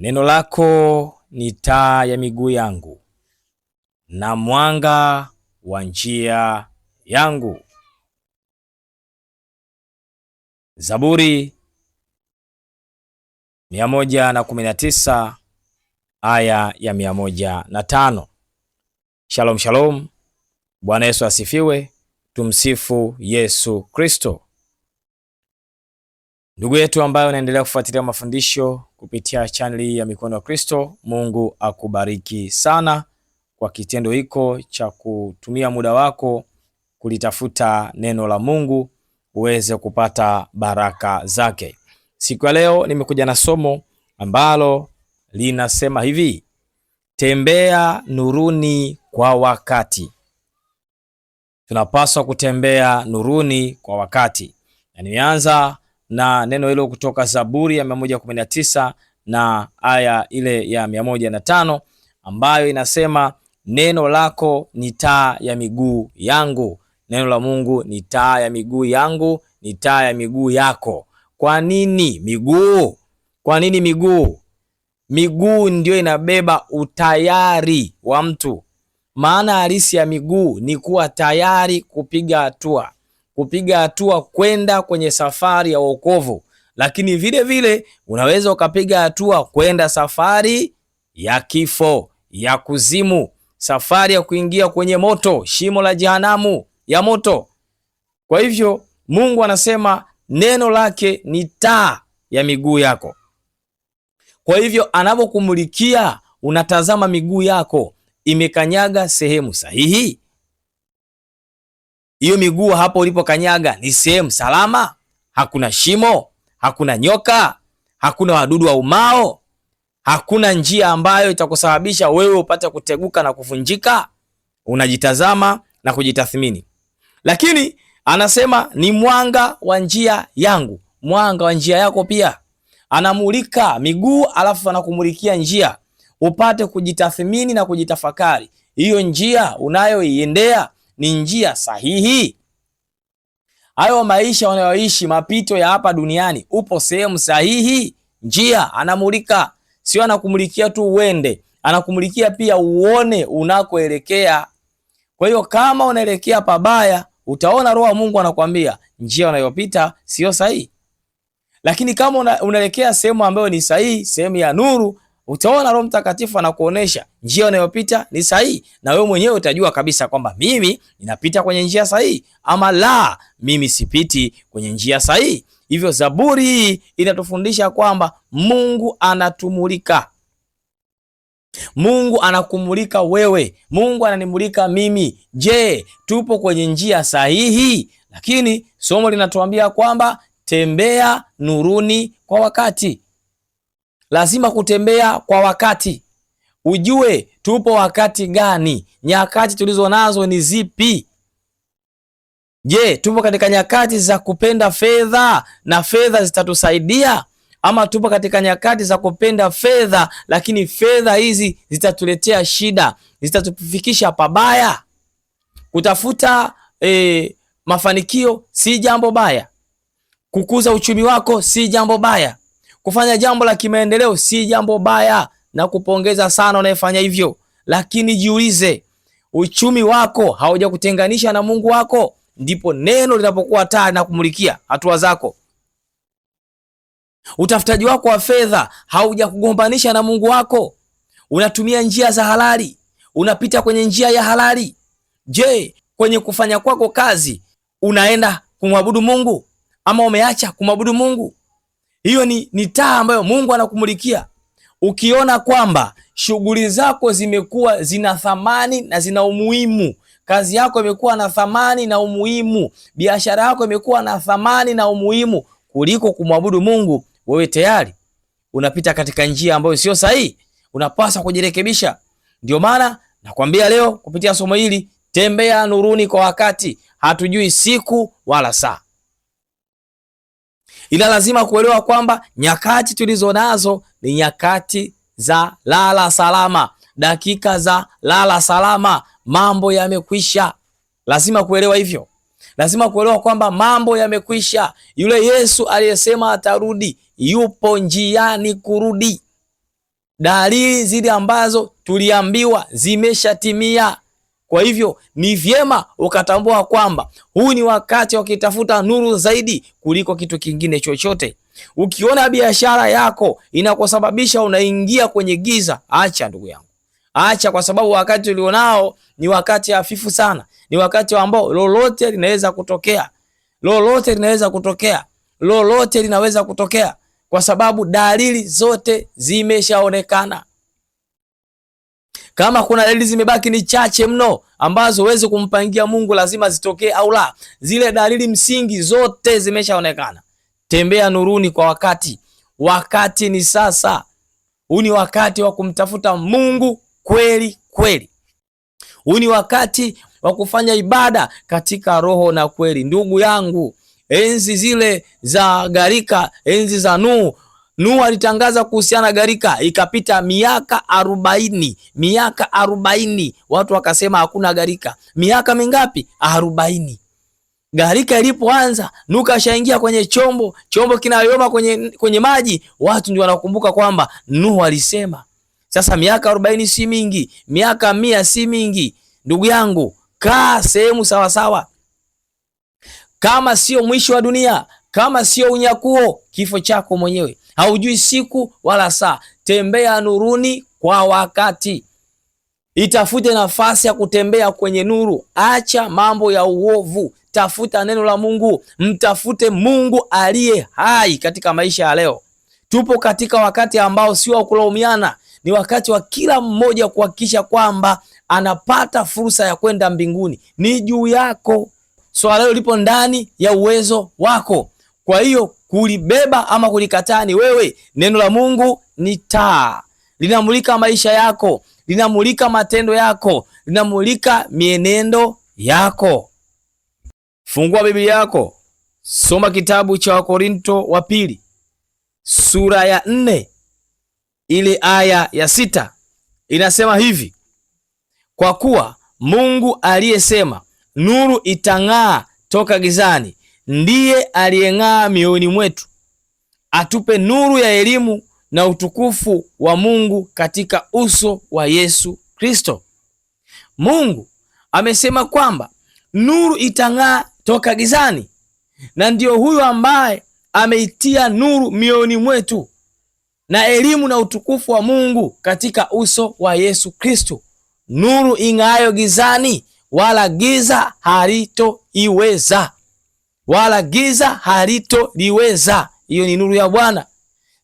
Neno lako ni taa ya miguu yangu na mwanga wa njia yangu. Zaburi 119 aya ya 105. Shalom shalom. Bwana Yesu asifiwe. Tumsifu Yesu Kristo. Ndugu yetu ambaye unaendelea kufuatilia mafundisho kupitia chaneli ya Mikono ya Kristo, Mungu akubariki sana kwa kitendo hiko cha kutumia muda wako kulitafuta neno la Mungu uweze kupata baraka zake. Siku ya leo nimekuja na somo ambalo linasema hivi: tembea nuruni kwa wakati. Tunapaswa kutembea nuruni kwa wakati. Na nimeanza na neno hilo kutoka Zaburi ya 119 na aya ile ya 105 ambayo inasema, neno lako ni taa ya miguu yangu. Neno la Mungu ni taa ya miguu yangu, ni taa ya miguu yako. Kwa nini miguu? Kwa nini miguu? Miguu ndio inabeba utayari wa mtu. Maana halisi ya miguu ni kuwa tayari kupiga hatua. Kupiga hatua kwenda kwenye safari ya wokovu. Lakini vile vile unaweza ukapiga hatua kwenda safari ya kifo, ya kuzimu, safari ya kuingia kwenye moto, shimo la jehanamu ya moto. Kwa hivyo Mungu anasema neno lake ni taa ya miguu yako. Kwa hivyo anapokumulikia, unatazama miguu yako imekanyaga sehemu sahihi. Hiyo miguu hapo ulipokanyaga ni sehemu salama? Hakuna shimo, hakuna nyoka, hakuna wadudu wa umao, hakuna njia ambayo itakusababisha wewe upate kuteguka na kuvunjika. Unajitazama na kujitathmini. Lakini anasema ni mwanga wa njia yangu. Mwanga wa njia yako pia. Anamulika miguu alafu anakumulikia njia upate kujitathmini na kujitafakari. Hiyo njia unayoiendea ni njia sahihi? Hayo maisha unayoishi, mapito ya hapa duniani, upo sehemu sahihi? Njia anamulika, sio anakumulikia tu uende, anakumulikia pia uone unakoelekea. Kwa hiyo kama unaelekea pabaya, utaona Roho wa Mungu anakuambia njia unayopita sio sahihi. Lakini kama unaelekea sehemu ambayo ni sahihi, sehemu ya nuru, utaona Roho Mtakatifu anakuonesha njia unayopita ni sahihi, na wewe mwenyewe utajua kabisa kwamba mimi ninapita kwenye njia sahihi ama la, mimi sipiti kwenye njia sahihi. Hivyo Zaburi hii inatufundisha kwamba Mungu anatumulika. Mungu anakumulika wewe, Mungu ananimulika mimi. Je, tupo kwenye njia sahihi? Lakini somo linatuambia kwamba tembea nuruni kwa wakati. Lazima kutembea kwa wakati. Ujue tupo wakati gani? Nyakati tulizo nazo ni zipi? Je, tupo katika nyakati za kupenda fedha na fedha zitatusaidia? Ama tupo katika nyakati za kupenda fedha lakini fedha hizi zitatuletea shida, zitatufikisha pabaya? Kutafuta mafanikio si jambo baya. Kukuza uchumi wako si jambo baya. Kufanya jambo la kimaendeleo si jambo baya, na kupongeza sana unayefanya hivyo. Lakini jiulize, uchumi wako haujakutenganisha na Mungu wako? Ndipo neno linapokuwa taa na kumulikia hatua zako. Utafutaji wako wa fedha haujakugombanisha na Mungu wako? Unatumia njia za halali, unapita kwenye njia ya halali. Je, kwenye kufanya kwako kazi unaenda kumwabudu Mungu ama umeacha kumwabudu Mungu? Hiyo ni taa ambayo Mungu anakumulikia. Ukiona kwamba shughuli zako zimekuwa zina thamani na zina umuhimu, kazi yako imekuwa na thamani na umuhimu, biashara yako imekuwa na thamani na umuhimu kuliko kumwabudu Mungu, wewe tayari unapita katika njia ambayo sio sahihi. Unapaswa kujirekebisha. Ndio maana nakwambia leo kupitia somo hili, tembea nuruni kwa wakati. Hatujui siku wala saa, ila lazima kuelewa kwamba nyakati tulizo nazo ni nyakati za lala salama, dakika za lala salama. Mambo yamekwisha. Lazima kuelewa hivyo. Lazima kuelewa kwamba mambo yamekwisha. Yule Yesu aliyesema atarudi yupo njiani kurudi. dalili zile ambazo tuliambiwa zimeshatimia. Kwa hivyo ni vyema ukatambua kwamba huu ni wakati wa kitafuta nuru zaidi kuliko kitu kingine chochote. Ukiona biashara yako inakusababisha unaingia kwenye giza, acha ndugu yangu, acha, kwa sababu wakati ulionao ni wakati hafifu sana. Ni wakati ambao lolote linaweza kutokea, lolote linaweza kutokea, lolote linaweza kutokea, kwa sababu dalili zote zimeshaonekana. Kama kuna dalili zimebaki ni chache mno ambazo huwezi kumpangia Mungu lazima zitokee au la, zile dalili msingi zote zimeshaonekana. Tembea nuruni kwa wakati. Wakati ni sasa. Huu ni wakati wa kumtafuta Mungu kweli kweli. Huu ni wakati wa kufanya ibada katika roho na kweli. Ndugu yangu, enzi zile za gharika, enzi za Nuhu alitangaza kuhusiana gharika, ikapita miaka 40. Miaka 40. Watu wakasema hakuna gharika. Miaka mingapi? 40. Gharika ilipoanza, Nuhu kashaingia kwenye chombo kinayoma kwenye maji, watu ndio wanakumbuka kwamba Nuhu alisema. Sasa miaka 40 si mingi, miaka 100 si mingi. Ndugu yangu, kaa sehemu sawa sawa. Kama sio mwisho wa dunia, kama sio unyakuo, kifo chako mwenyewe. Haujui siku wala saa. Tembea nuruni kwa wakati. Itafute nafasi ya kutembea kwenye nuru. Acha mambo ya uovu. Tafuta neno la Mungu. Mtafute Mungu aliye hai katika maisha ya leo. Tupo katika wakati ambao sio wa kulaumiana. Ni wakati wa kila mmoja kuhakikisha kwamba anapata fursa ya kwenda mbinguni. Ni juu yako. Swala hilo lipo ndani ya uwezo wako. Kwa hiyo kulibeba ama kulikataa ni wewe. Neno la Mungu ni taa. Linamulika maisha yako, linamulika matendo yako, linamulika mienendo yako. Fungua Biblia yako. Soma kitabu cha Wakorinto wa pili, sura ya 4, ile aya ya 6. Inasema hivi: kwa kuwa Mungu aliyesema nuru itang'aa toka gizani ndiye aliyeng'aa mioyoni mwetu, atupe nuru ya elimu na utukufu wa Mungu katika uso wa Yesu Kristo. Mungu amesema kwamba nuru itang'aa toka gizani, na ndiyo huyo ambaye ameitia nuru mioyoni mwetu, na elimu na utukufu wa Mungu katika uso wa Yesu Kristo. Nuru ing'aayo gizani, wala giza halitoiweza, wala giza halitoliweza. Hiyo ni nuru ya Bwana.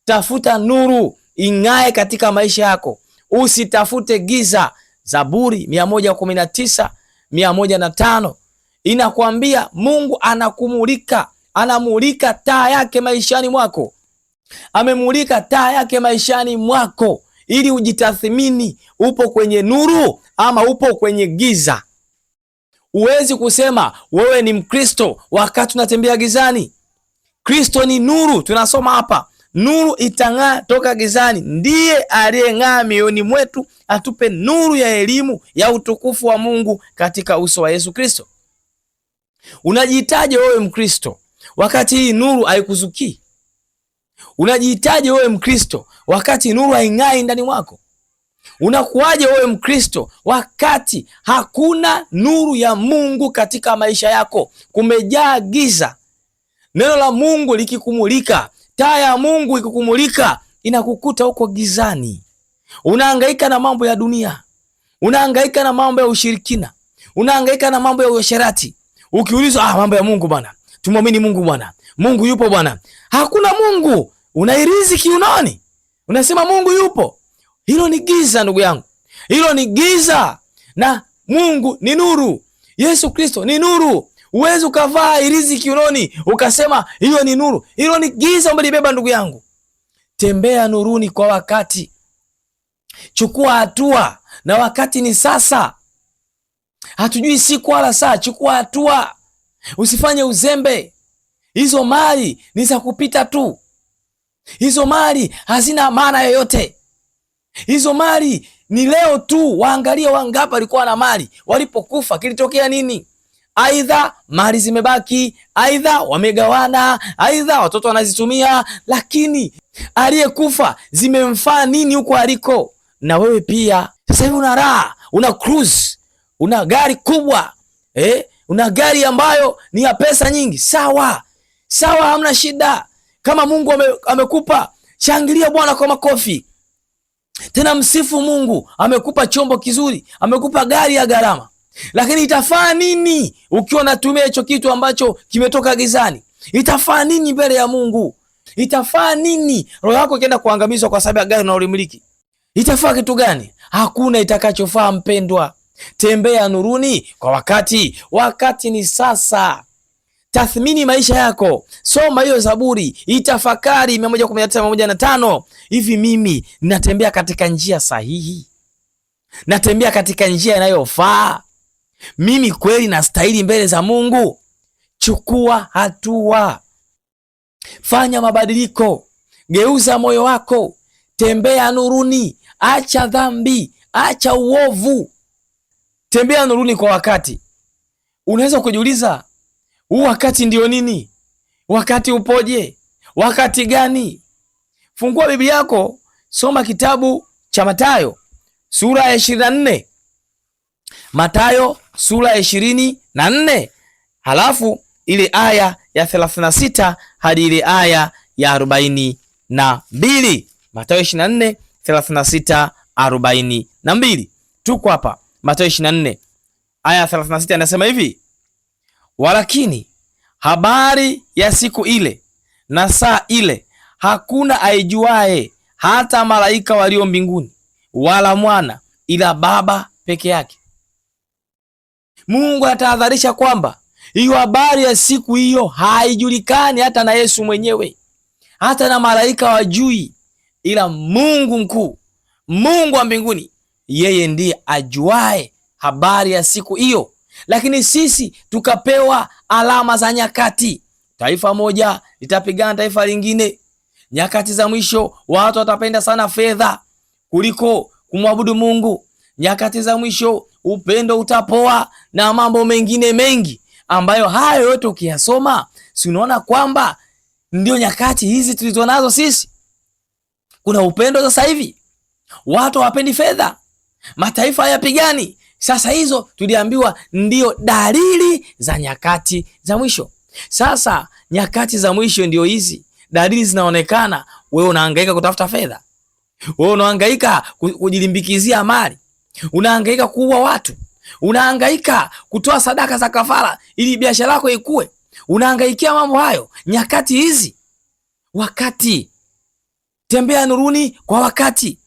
Tafuta nuru ing'ae katika maisha yako, usitafute giza. Zaburi 119:105 inakwambia Mungu anakumulika, anamulika taa yake maishani mwako. Amemulika taa yake maishani mwako ili ujitathmini, upo kwenye nuru ama upo kwenye giza. Uwezi kusema wewe ni Mkristo wakati unatembea gizani. Kristo ni nuru. Tunasoma hapa, nuru itang'aa toka gizani, ndiye aliyeng'aa mioyoni mwetu, atupe nuru ya elimu ya utukufu wa Mungu katika uso wa Yesu Kristo. Unajihitaji wewe Mkristo wakati hii nuru haikuzukii? Unajihitaji wewe Mkristo wakati nuru haing'ai ndani mwako? Unakuwaje wewe Mkristo wakati hakuna nuru ya Mungu katika maisha yako? Kumejaa giza. Neno la Mungu likikumulika, taa ya Mungu ikikumulika, inakukuta huko gizani. Unahangaika na mambo ya dunia, unahangaika na mambo ya ushirikina, unahangaika na mambo ya uasherati. Ukiulizwa mambo ya Mungu bwana, tumwamini Mungu bwana, Mungu yupo bwana. Hakuna Mungu. Unairizi kiunoni, unasema Mungu yupo. Hilo ni giza ndugu yangu, hilo ni giza. Na Mungu ni nuru, Yesu Kristo ni nuru. Uwezi ukavaa irizi kiunoni ukasema hiyo ni nuru. Hilo ni giza umelibeba ndugu yangu. Tembea nuruni kwa wakati. Chukua hatua, na wakati ni sasa. Hatujui siku wala saa. Chukua hatua, usifanye uzembe. Hizo mali ni za kupita tu. Hizo mali hazina maana yoyote. Hizo mali ni leo tu. Waangalie wangapi walikuwa na mali, walipokufa kilitokea nini? aidha mali zimebaki, aidha wamegawana, aidha watoto wanazitumia, lakini aliyekufa zimemfaa nini huko aliko? Na wewe pia sasa hivi una raha, una cruise, una gari kubwa, una gari ambayo ni ya pesa nyingi. Sawa, hamna shida. Kama Mungu amekupa, shangilia Bwana kwa makofi. Tena msifu Mungu, amekupa chombo kizuri, amekupa gari ya gharama. Lakini itafaa nini ukiwa unatumia hicho kitu ambacho kimetoka gizani? Itafaa nini mbele ya Mungu? Itafaa nini roho yako ikienda kuangamizwa kwa sababu ya gari unayolimiliki? Itafaa kitu gani? Hakuna itakachofaa mpendwa. Tembea nuruni kwa wakati. Wakati ni sasa. Tathmini maisha yako. Soma hiyo Zaburi, itafakari 119:105. Hivi mimi natembea katika njia sahihi? Natembea katika njia inayofaa? Mimi kweli nastahili mbele za Mungu? Chukua hatua. Fanya mabadiliko. Geuza moyo wako. Tembea nuruni. Acha dhambi, acha uovu. Tembea nuruni kwa wakati. Unaweza kujiuliza, huu wakati ndio nini? Wakati upoje? Wakati gani? Fungua Biblia yako, soma kitabu cha Mathayo sura ya 24. Mathayo sura ya 24, halafu ile aya ya 36 hadi ile aya ya 42. Mathayo 24, 36, 42. Tuko hapa Mathayo 24 aya 36, anasema hivi: walakini habari ya siku ile na saa ile hakuna aijuae, hata malaika walio mbinguni, wala mwana, ila Baba peke yake. Mungu atahadharisha kwamba hiyo habari ya siku hiyo haijulikani hata na Yesu mwenyewe, hata na malaika wajui, ila Mungu mkuu, Mungu wa mbinguni, yeye ndiye ajuae habari ya siku hiyo. Lakini sisi tukapewa alama za nyakati. Taifa moja litapigana taifa lingine. Nyakati za mwisho watu watapenda sana fedha kuliko kumwabudu Mungu. Nyakati za mwisho upendo utapoa na mambo mengine mengi, ambayo hayo yote ukiyasoma, si unaona kwamba ndio nyakati hizi tulizonazo sisi? Kuna upendo sasa hivi, watu hawapendi fedha, mataifa hayapigani. Sasa hizo tuliambiwa ndio dalili za nyakati za mwisho. Sasa nyakati za mwisho ndio hizi, dalili zinaonekana. Wewe unahangaika kutafuta fedha, wewe unahangaika kujilimbikizia mali, unahangaika kuua watu, unahangaika kutoa sadaka za kafara ili biashara yako ikue, unahangaikia mambo hayo. Nyakati hizi, wakati, tembea nuruni kwa wakati.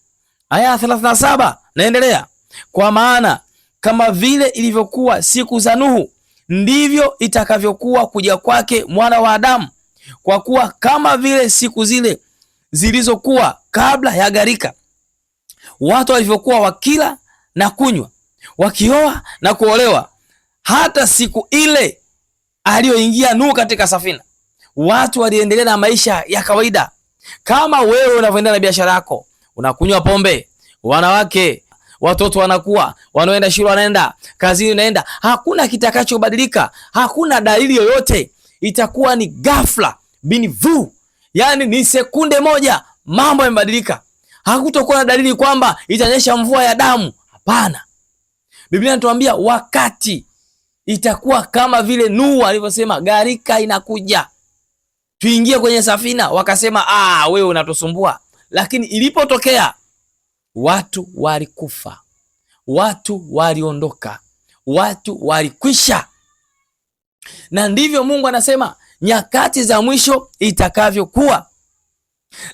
Aya 37 naendelea: kwa maana kama vile ilivyokuwa siku za Nuhu, ndivyo itakavyokuwa kuja kwake Mwana wa Adamu. Kwa kuwa kama vile siku zile zilizokuwa kabla ya gharika, watu walivyokuwa wakila na kunywa, wakioa na kuolewa, hata siku ile aliyoingia Nuhu katika safina, watu waliendelea na maisha ya kawaida. Kama wewe unavyoendelea na biashara yako, unakunywa pombe, wanawake, watoto wanakuwa, wanaenda shule, wanaenda kazini, unaenda, hakuna kitakachobadilika. Hakuna dalili yoyote. Itakuwa ni ghafla bin vu, yani ni sekunde moja mambo yamebadilika. Hakutakuwa na dalili kwamba itanyesha mvua ya damu. Hapana. Biblia inatuambia wakati itakuwa kama vile Nuhu alivyosema, gharika inakuja, tuingie kwenye safina. Wakasema wewe unatusumbua. Lakini ilipotokea, watu walikufa, watu waliondoka, watu walikwisha. Na ndivyo Mungu anasema nyakati za mwisho itakavyokuwa.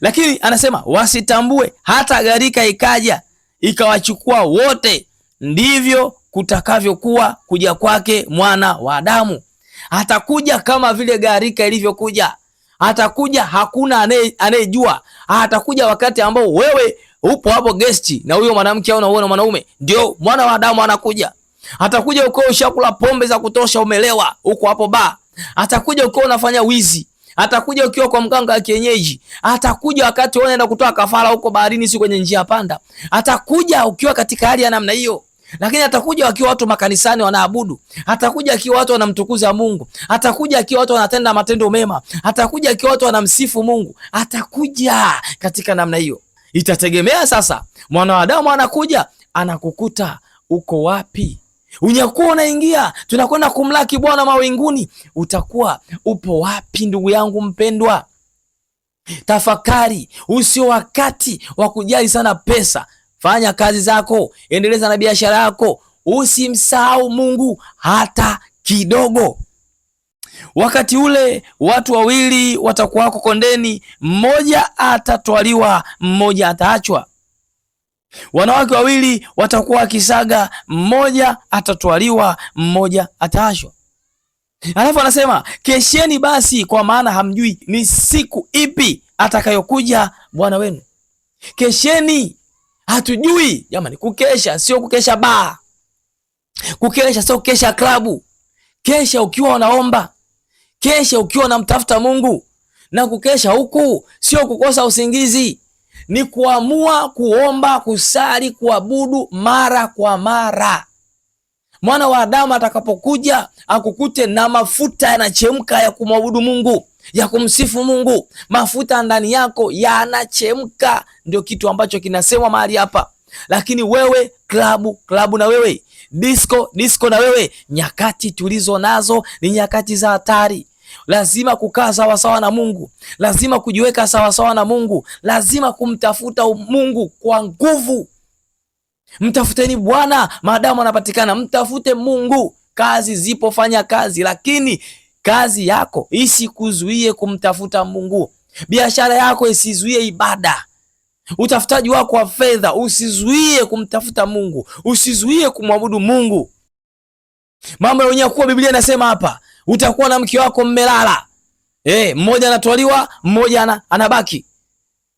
Lakini anasema wasitambue hata gharika ikaja ikawachukua wote, ndivyo kutakavyokuwa kuja kwake Mwana wa Adamu. Atakuja kama vile gharika ilivyokuja. Atakuja hakuna anayejua. Atakuja wakati ambao wewe upo hapo guest na huyo mwanamke au na huyo mwanaume, ndio Mwana wa Adamu anakuja. Atakuja uko ushakula pombe za kutosha, umelewa, uko hapo ba. Atakuja uko unafanya wizi. Atakuja ukiwa kwa mganga wa kienyeji. Atakuja wakati unaenda kutoa kafara huko baharini, si kwenye njia panda. Atakuja ukiwa katika hali ya namna hiyo. lakini atakuja wakiwa watu makanisani wanaabudu, atakuja akiwa watu wanamtukuza Mungu, atakuja akiwa watu wanatenda matendo mema, atakuja akiwa watu wanamsifu Mungu, atakuja katika namna hiyo. Itategemea sasa, mwana wa Adamu anakuja, anakukuta uko wapi? Unyakuo unaingia, tunakwenda kumlaki Bwana mawinguni, utakuwa upo wapi ndugu yangu mpendwa? Tafakari, usio wakati wa kujali sana pesa. Fanya kazi zako, endeleza na biashara yako, usimsahau Mungu hata kidogo. Wakati ule watu wawili watakuwa wako kondeni, mmoja atatwaliwa, mmoja ataachwa. Wanawake wawili watakuwa wakisaga, mmoja atatwaliwa, mmoja ataachwa. Alafu anasema kesheni basi, kwa maana hamjui ni siku ipi atakayokuja Bwana wenu. Kesheni. Hatujui jamani. Kukesha sio kukesha baa, kukesha sio kukesha klabu. Kesha ukiwa unaomba, kesha ukiwa unamtafuta Mungu. Na kukesha huku sio kukosa usingizi, ni kuamua kuomba, kusali, kuabudu mara kwa mara. Mwana wa Adamu atakapokuja akukute na mafuta yanachemka ya kumwabudu Mungu, ya kumsifu Mungu. Mafuta ndani yako yanachemka, ndio kitu ambacho kinasemwa mahali hapa. Lakini wewe klabu na wewe disco na wewe, nyakati tulizo nazo ni nyakati za hatari. Lazima kukaa sawasawa na Mungu, lazima kujiweka sawasawa na Mungu, lazima kumtafuta Mungu kwa nguvu. Mtafuteni Bwana maadamu anapatikana, mtafute Mungu. Kazi zipo, fanya kazi, lakini kazi yako isikuzuie kumtafuta Mungu. Biashara yako isizuie ibada. Utafutaji wako wa fedha usizuie kumtafuta Mungu, usizuie kumwabudu Mungu. Mambo ya unyakuo, Biblia inasema hapa, utakuwa na mke wako mmelala, mmoja anatwaliwa, mmoja anabaki.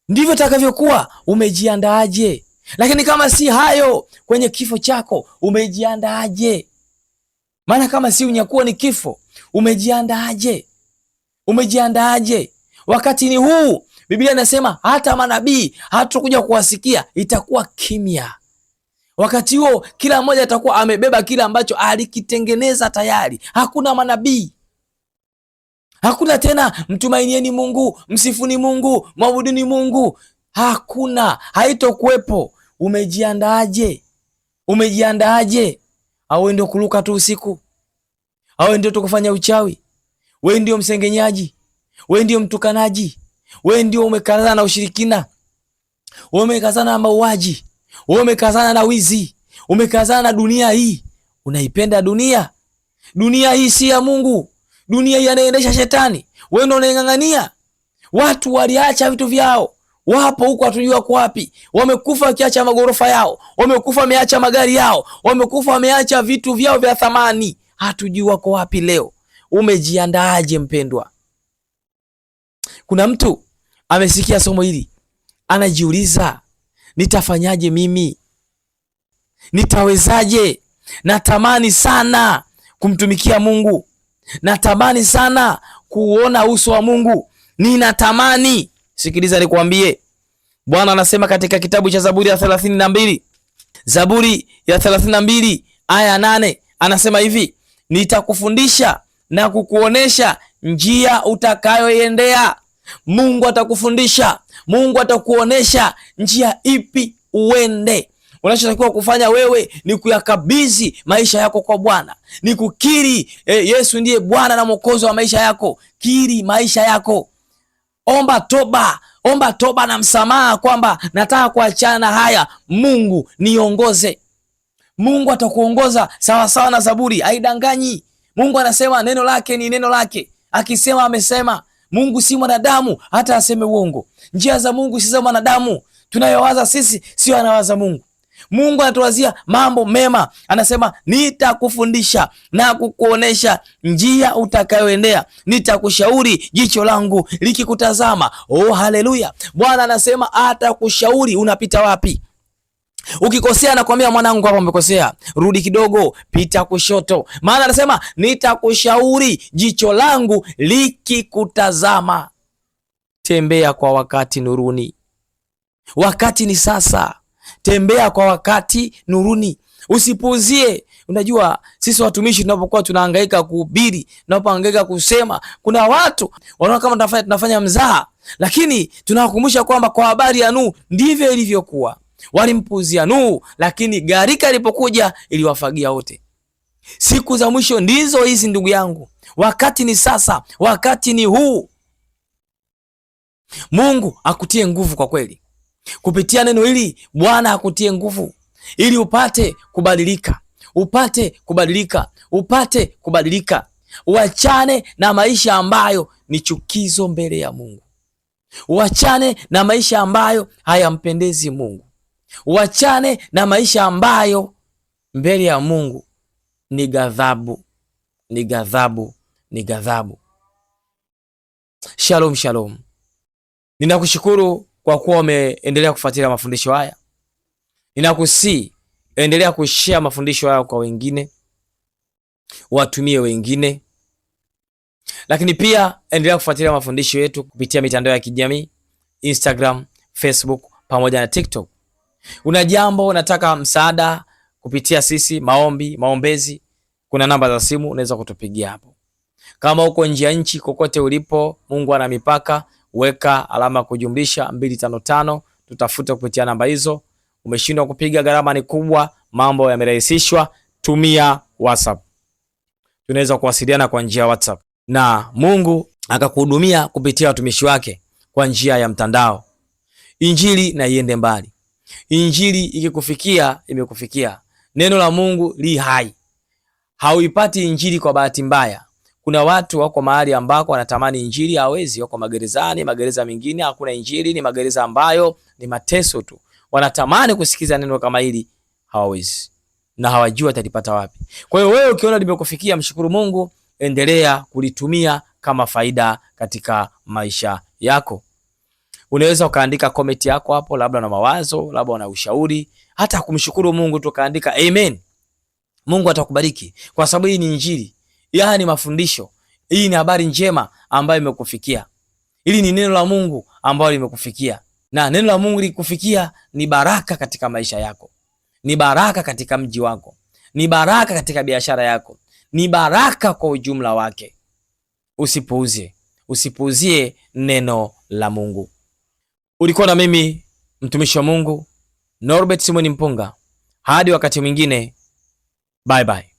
Ndivyo takavyokuwa. Umejiandaaje? Lakini kama si hayo, kwenye kifo chako umejiandaaje? Maana kama si unyakuo ni kifo, umejiandaaje? Umejiandaaje? Wakati ni huu, Biblia inasema hata manabii hatakuja kuwasikia, itakuwa kimya. Wakati huo kila mmoja atakuwa amebeba kile ambacho alikitengeneza tayari. Hakuna manabii, hakuna tena mtumainieni Mungu, msifuni Mungu, mwabuduni Mungu. Hakuna, haitokuwepo. Umejiandaaje? Umejiandaaje? Au ndio kuruka tu usiku? Au ndio tukufanya uchawi? Wewe ndio msengenyaji? Wewe ndio mtukanaji? Wewe ndio umekazana na ushirikina? Wewe umekazana na mauaji? Wewe umekazana na wizi? Umekazana na dunia hii? Unaipenda dunia? Dunia hii si ya Mungu. Dunia hii anaendesha shetani. Wewe ndio unaingangania. Watu waliacha vitu vyao, wapo huko hatujua kwa wapi. Wamekufa wakiacha magorofa yao, wamekufa wameacha magari yao, wamekufa wameacha vitu vyao vya thamani. Hatujui wako wapi leo. Umejiandaaje mpendwa? Kuna mtu amesikia somo hili, anajiuliza, nitafanyaje mimi? Nitawezaje? Natamani sana kumtumikia Mungu, natamani sana kuona uso wa Mungu, ninatamani. Sikiliza nikwambie, Bwana anasema katika kitabu cha Zaburi ya 32, Zaburi ya 32 aya 8, anasema hivi, nitakufundisha na kukuonesha njia utakayoiendea. Mungu atakufundisha, Mungu atakuonesha njia ipi uende. Unachotakiwa kufanya wewe ni kuyakabidhi maisha yako kwa Bwana, ni kukiri Yesu ndiye Bwana na Mwokozi wa maisha yako. Kiri maisha yako, omba toba na msamaha, kwamba nataka kuachana na haya, Mungu niongoze. Mungu atakuongoza sawa sawa na Zaburi, haidanganyi. Mungu anasema neno lake ni neno lake, akisema amesema. Mungu si mwanadamu hata aseme uongo. Njia za Mungu si za mwanadamu. Tunayowaza sisi sio anawaza Mungu. Mungu anatuwazia mambo mema. Anasema nitakufundisha na kukuonesha njia utakayoendea, nitakushauri jicho langu likikutazama. Oh, haleluya! Bwana anasema atakushauri unapita wapi. Ukikosea nakwambia, mwanangu, hapa umekosea, rudi kidogo, pita kushoto. Maana anasema nitakushauri jicho langu likikutazama. Tembea kwa wakati nuruni. Wakati ni sasa. Tembea kwa wakati nuruni. Usipuuzie. Unajua sisi watumishi tunapokuwa tunahangaika kuhubiri, tunapohangaika kusema, kuna watu wanaona kama tunafanya mzaha, lakini tunawakumbusha kwamba kwa habari ya Nuhu ndivyo ilivyokuwa. Walimpuuzia Nuhu, lakini gharika ilipokuja iliwafagia wote. Siku za mwisho ndizo hizi ndugu yangu. Wakati ni sasa, wakati ni huu. Mungu akutie nguvu kwa kweli. Kupitia neno hili Bwana akutie nguvu ili upate kubadilika, upate kubadilika, upate kubadilika. Uachane na maisha ambayo ni chukizo mbele ya Mungu. Uachane na maisha ambayo hayampendezi Mungu. Uachane na maisha ambayo mbele ya Mungu ni ghadhabu, ni ghadhabu, ni ghadhabu. Shalom, shalom. Ninakushukuru kwa kuwa umeendelea kufuatilia mafundisho haya. Ninakusii endelea kushare mafundisho haya kwa wengine, watumie wengine. Lakini pia endelea kufuatilia mafundisho yetu kupitia mitandao ya kijamii, Instagram, Facebook pamoja na TikTok. Una jambo unataka msaada kupitia sisi, maombi, maombezi, kuna namba za simu unaweza kutupigia hapo. Kama uko nje ya nchi, kokote ulipo, Mungu ana mipaka, weka alama kujumlisha 255, tutafuta kupitia namba hizo. Umeshindwa kupiga, gharama ni kubwa, mambo yamerahisishwa, tumia WhatsApp. Tunaweza kuwasiliana kwa njia ya WhatsApp na Mungu akakuhudumia kupitia watumishi wake kwa njia ya mtandao. Injili na iende mbali. Injili ikikufikia, imekufikia. Neno la Mungu li hai. Hauipati injili kwa bahati mbaya. Kuna watu wako mahali ambako wanatamani injili, hawezi. Wako magerezani, magereza mengine hakuna injili, ni magereza ambayo ni mateso tu. Wanatamani kusikiza neno kama hili, hawawezi na hawajui watalipata wapi. Kwa hiyo wewe ukiona limekufikia, mshukuru Mungu, endelea kulitumia kama faida katika maisha yako. Unaweza ukaandika comment yako hapo, labda na mawazo, labda na ushauri, hata kumshukuru Mungu tu, kaandika amen. Mungu atakubariki kwa sababu hii ni injili. Haya ni mafundisho. Hii ni habari njema ambayo imekufikia. Hili ni neno la Mungu ambalo limekufikia. Na neno la Mungu likufikia ni baraka katika maisha yako. Ni baraka katika mji wako. Ni baraka katika biashara yako. Ni baraka kwa ujumla wake. Usipuuzie. Usipuuzie neno la Mungu. Ulikuwa na mimi mtumishi wa Mungu Norbert Simoni Mpunga. Hadi wakati mwingine. Bye bye.